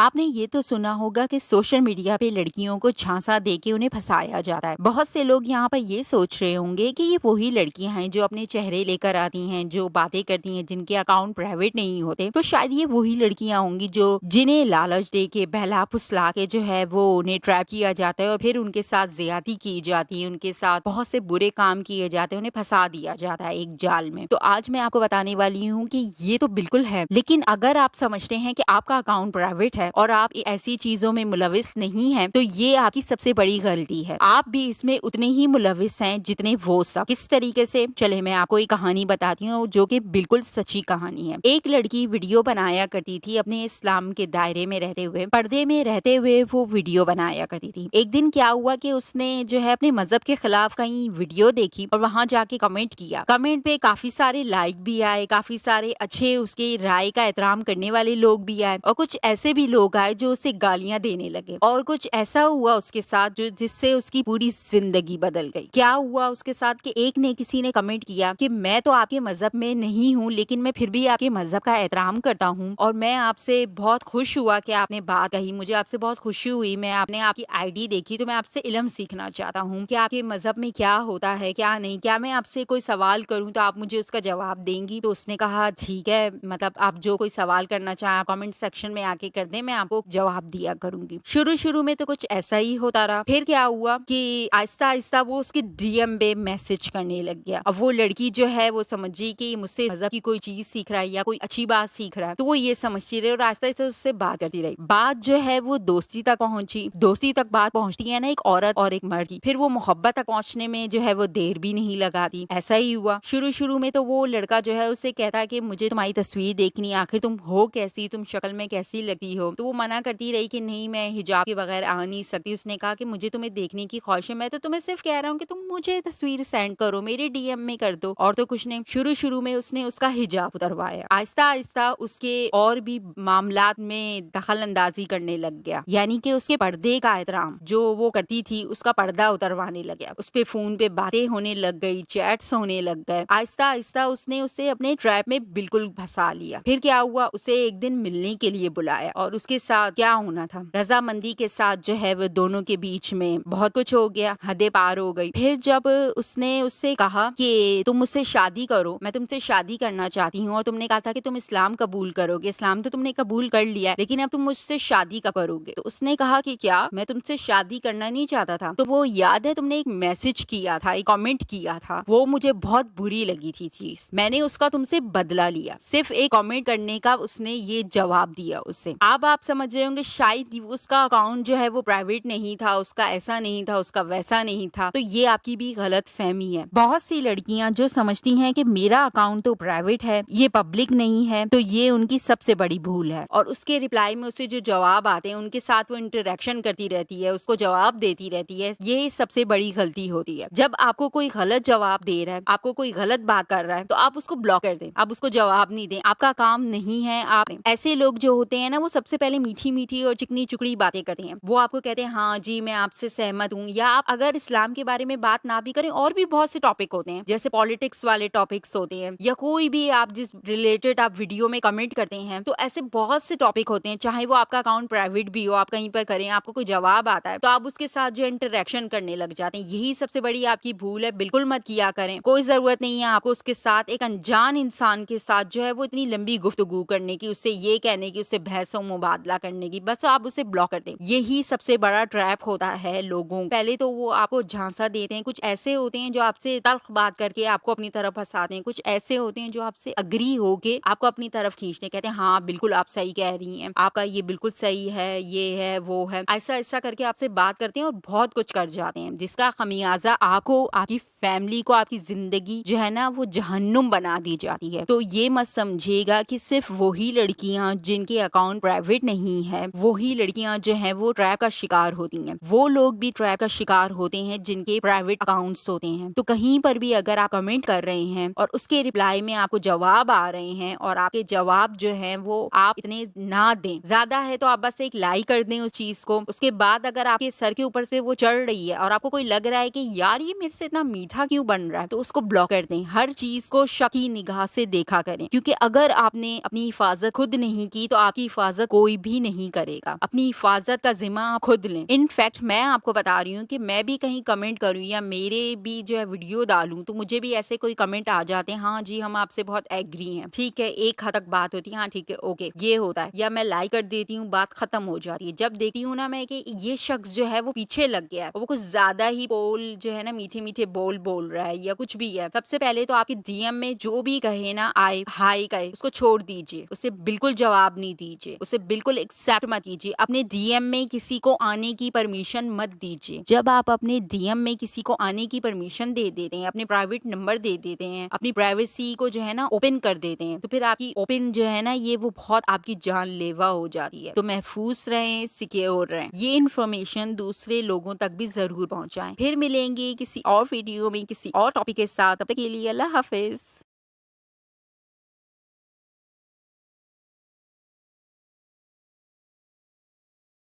آپ نے یہ تو سنا ہوگا کہ سوشل میڈیا پہ لڑکیوں کو جھانسا دے کے انہیں پھنسایا جا رہا ہے. بہت سے لوگ یہاں پر یہ سوچ رہے ہوں گے کہ یہ وہی لڑکیاں ہیں جو اپنے چہرے لے کر آتی ہیں, جو باتیں کرتی ہیں, جن کے اکاؤنٹ پرائیویٹ نہیں ہوتے. تو شاید یہ وہی لڑکیاں ہوں گی جو جنہیں لالچ دے کے بہلا پھسلا کے جو ہے وہ انہیں ٹریپ کیا جاتا ہے اور پھر ان کے ساتھ زیادتی کی جاتی ہے, ان کے ساتھ بہت سے برے کام کیے جاتے ہیں, انہیں پھنسا دیا جاتا ہے ایک جال میں. تو آج میں آپ کو بتانے والی ہوں کہ یہ تو بالکل ہے, لیکن اگر آپ سمجھتے ہیں کہ آپ کا اکاؤنٹ پرائیویٹ ہے اور آپ ایسی چیزوں میں ملوث نہیں ہیں تو یہ آپ کی سب سے بڑی غلطی ہے. آپ بھی اس میں اتنے ہی ملوث ہیں جتنے وہ سب. کس طریقے سے, چلے میں آپ کو ایک کہانی بتاتی ہوں جو کہ بالکل سچی کہانی ہے. ایک لڑکی ویڈیو بنایا کرتی تھی اپنے اسلام کے دائرے میں رہتے ہوئے, پردے میں رہتے ہوئے وہ ویڈیو بنایا کرتی تھی. ایک دن کیا ہوا کہ اس نے جو ہے اپنے مذہب کے خلاف کہیں ویڈیو دیکھی اور وہاں جا کے کمنٹ کیا. کمنٹ پہ کافی سارے لائک بھی آئے, کافی سارے اچھے اس کے رائے کا احترام کرنے والے لوگ بھی آئے, اور کچھ ایسے بھی لوگ آئے جو اسے گالیاں دینے لگے. اور کچھ ایسا ہوا اس کے ساتھ جس سے اس کی پوری زندگی بدل گئی. کیا ہوا اس کے ساتھ کہ ایک نے کسی نے کمنٹ کیا کہ میں تو آپ کے مذہب میں نہیں ہوں, لیکن میں پھر بھی آپ کے مذہب کا احترام کرتا ہوں, اور میں آپ سے بہت خوش ہوا کہ آپ نے بات کہی, مجھے آپ سے بہت خوشی ہوئی, میں آپ نے آپ کی آئی ڈی دیکھی تو میں آپ سے علم سیکھنا چاہتا ہوں کہ آپ کے مذہب میں کیا ہوتا ہے کیا نہیں, کیا میں آپ سے کوئی سوال کروں تو آپ مجھے اس کا جواب دیں گی. تو اس نے کہا ٹھیک ہے, مطلب آپ جو کوئی سوال کرنا چاہیں کمنٹ سیکشن میں آ کے کر دیں, میں آپ کو جواب دیا کروں گی. شروع میں تو کچھ ایسا ہی ہوتا رہا. پھر کیا ہوا کہ آہستہ آہستہ وہ اس کی ڈی ایم پہ میسج کرنے لگ گیا. اب وہ لڑکی جو ہے وہ سمجھی کہ مجھ سے مذہب کی کوئی چیز سیکھ رہا ہے یا کوئی اچھی بات سیکھ رہا ہے, تو وہ یہ سمجھتی رہی اور آہستہ آہستہ اس سے بات کرتی رہی. بات جو ہے وہ دوستی تک پہنچی. دوستی تک بات پہنچتی ہے نا ایک عورت اور ایک مرد کی, پھر وہ محبت تک پہنچنے میں جو ہے وہ دیر بھی نہیں لگاتی. ایسا ہی ہوا. شروع میں تو وہ لڑکا جو ہے اسے کہتا کہ مجھے تمہاری تصویر دیکھنی, آخر تم ہو کیسی, تم شکل میں کیسی لگتی ہو. تو وہ منع کرتی رہی کہ نہیں, میں حجاب کے بغیر آ نہیں سکتی. اس نے کہا کہ مجھے تمہیں دیکھنے کی خواہش ہے, میں تو تمہیں صرف کہہ رہا ہوں کہ تم مجھے تصویر سینڈ کرو, میرے ڈی ایم میں کر دو, اور تو کچھ نہیں. شروع میں اس نے اس کا حجاب اتروایا. آہستہ آہستہ اس کے اور بھی معاملات میں دخل اندازی کرنے لگ گیا, یعنی کہ اس کے پردے کا احترام جو وہ کرتی تھی اس کا پردہ اتروانے لگ گیا. اس پہ فون پہ باتیں ہونے لگ گئی, چیٹس ہونے لگ گئے. آہستہ آہستہ اس نے اسے اپنے ٹریپ میں بالکل پھنسا لیا. پھر کیا ہوا, اسے ایک دن ملنے کے لیے بلایا, اور اس کے ساتھ کیا ہونا تھا, رضامندی کے ساتھ جو ہے وہ دونوں کے بیچ میں بہت کچھ ہو گیا, حدیں پار ہو گئی. پھر جب اس نے اس سے کہا کہ تم مجھ سے شادی کرو, میں تم سے شادی کرنا چاہتی ہوں, اور تم نے کہا تھا کہ تم اسلام قبول کرو گے, اسلام تو تم نے قبول کر لیا لیکن اب تم مجھ سے شادی کب کرو گے. تو اس نے کہا کہ کیا میں تم سے شادی کرنا نہیں چاہتا تھا. تو وہ یاد ہے تم نے ایک میسج کیا تھا, ایک کامنٹ کیا تھا, وہ مجھے بہت بری لگی تھی چیز, میں نے اس کا تم سے بدلہ لیا. صرف ایک کامنٹ کرنے کا اس نے یہ جواب دیا اس سے. اب آپ سمجھ رہے ہوں گے شاید اس کا اکاؤنٹ جو ہے وہ پرائیویٹ نہیں تھا, اس کا ایسا نہیں تھا, اس کا ویسا نہیں تھا. تو یہ آپ کی بھی غلط فہمی ہے. بہت سی لڑکیاں جو سمجھتی ہیں کہ میرا اکاؤنٹ تو پرائیویٹ ہے, یہ پبلک نہیں ہے, تو یہ ان کی سب سے بڑی بھول ہے. اور اس کے ریپلائی میں اسے جو جواب آتے ہیں ان کے ساتھ وہ انٹریکشن کرتی رہتی ہے, اس کو جواب دیتی رہتی ہے. یہ سب سے بڑی غلطی ہوتی ہے. جب آپ کو کوئی غلط جواب دے رہا ہے, آپ کو کوئی غلط بات کر رہا ہے, تو آپ اس کو بلاک کر دیں, آپ اس کو جواب نہیں دیں, آپ کا کام نہیں ہے. آپ ایسے لوگ جو ہوتے ہیں نا, وہ سب سے پہلے میٹھی میٹھی اور چکنی چکڑی باتیں کرتے ہیں. وہ آپ کو کہتے ہیں ہاں جی میں آپ سے سہمت ہوں, یا آپ اگر اسلام کے بارے میں بات نہ بھی کریں, اور بھی بہت سے ٹاپک ہوتے ہیں, جیسے پالیٹکس والے ٹاپکس ہوتے ہیں, یا کوئی بھی آپ جس ریلیٹڈ آپ ویڈیو میں کمنٹ کرتے ہیں, تو ایسے بہت سے ٹاپک ہوتے ہیں, چاہے وہ آپ کا اکاؤنٹ پرائیویٹ بھی ہو, آپ کہیں پر کریں, آپ کو کوئی جواب آتا ہے تو آپ اس کے ساتھ جو انٹریکشن کرنے لگ جاتے ہیں. یہی سب سے بڑی آپ کی بھول ہے. بالکل مت کیا کریں. کوئی ضرورت نہیں ہے آپ کو اس کے ساتھ, ایک انجان انسان کے ساتھ جو ہے وہ اتنی لمبی گفتگو کرنے کی, اس سے یہ کہنے کی, اس سے بحث و مبادلہ کرنے کی. بس آپ اسے بلاک کر دیں. یہی سب سے بڑا ٹریپ ہوتا ہے لوگوں. پہلے تو وہ آپ کو جھانسا دیتے ہیں, کچھ ایسے ہوتے ہیں جو آپ سے تلخ بات کر کے آپ کو اپنی طرف پھنساتے ہیں, کچھ ایسے ہوتے ہیں جو آپ سے اگری ہو کے آپ کو اپنی طرف کھینچتے ہیں, کہتے ہیں ہاں بالکل آپ صحیح کہہ رہی ہیں, آپ کا یہ بالکل صحیح ہے, یہ ہے وہ ہے, ایسا ایسا کر کے آپ سے بات کرتے ہیں اور بہت کچھ کر جاتے ہیں, جس کا خمیازہ آپ کو, آپ کی فیملی کو, آپ کی زندگی جو ہے نا وہ جہنم بنا دی جاتی ہے. تو یہ مت سمجھے گا کہ صرف وہی لڑکیاں جن کے اکاؤنٹ پرائیویٹ نہیں ہے, وہی لڑکیاں جو ہیں وہ ٹریپ کا شکار ہوتی ہیں. وہ لوگ بھی ٹریپ کا شکار ہوتے ہیں جن کے پرائیویٹ اکاؤنٹس ہوتے ہیں. تو کہیں پر بھی اگر آپ کمنٹ کر رہے ہیں اور اس کے ریپلائی میں آپ کو جواب آ رہے ہیں, اور آپ کے جواب جو ہیں وہ آپ اتنے نہ دیں, زیادہ ہے تو آپ بس ایک لائک کر دیں اس چیز کو. اس کے بعد اگر آپ کے سر کے اوپر سے وہ چڑھ رہی ہے اور آپ کو کوئی لگ رہا ہے کہ یار یہ میرے سے اتنا میٹھا کیوں بن رہا ہے, تو اس کو بلاک کر دیں. ہر چیز کو شکی نگاہ سے دیکھا کریں, کیونکہ اگر آپ نے اپنی حفاظت خود نہیں کی تو آپ کی حفاظت کوئی کوئی بھی نہیں کرے گا. اپنی حفاظت کا ذمہ آپ خود لیں. انفیکٹ میں آپ کو بتا رہی ہوں کہ میں بھی کہیں کمنٹ کروں یا میرے بھی جو ہے ویڈیو ڈالوں تو مجھے بھی ایسے کوئی کمنٹ آ جاتے ہیں, ہاں جی ہم آپ سے بہت ایگری ہیں, ٹھیک ہے, ایک حد تک بات ہوتی ہے, ہاں ٹھیک ہے اوکے یہ ہوتا ہے, یا میں لائک کر دیتی ہوں, بات ختم ہو جاتی ہے. جب دیکھتی ہوں نا میں کہ یہ شخص جو ہے وہ پیچھے لگ گیا ہے, وہ کچھ زیادہ ہی بول جو ہے نا میٹھے میٹھے بول رہا ہے یا کچھ بھی ہے, سب سے پہلے تو آپ کے ڈی ایم میں جو بھی کہے نا آئے ہائی کہے اس کو چھوڑ دیجیے, اسے بالکل جواب نہیں دیجیے, اسے بالکل ایکسپٹ مت کیجیے. اپنے ڈی ایم میں کسی کو آنے کی پرمیشن مت دیجیے. جب آپ اپنے ڈی ایم میں کسی کو آنے کی پرمیشن دے دیتے ہیں, اپنے پرائیویٹ نمبر دے دیتے ہیں, اپنی پرائیویسی کو جو ہے نا اوپن کر دیتے ہیں, تو پھر آپ کی اوپن جو ہے نا یہ وہ بہت آپ کی جان لیوا ہو جاتی ہے. تو محفوظ رہیں, سیکیور رہیں. یہ انفارمیشن دوسرے لوگوں تک بھی ضرور پہنچائیں. پھر ملیں گے کسی اور ویڈیو میں کسی اور ٹاپک کے ساتھ. تب تک کے لیے اللہ حافظ.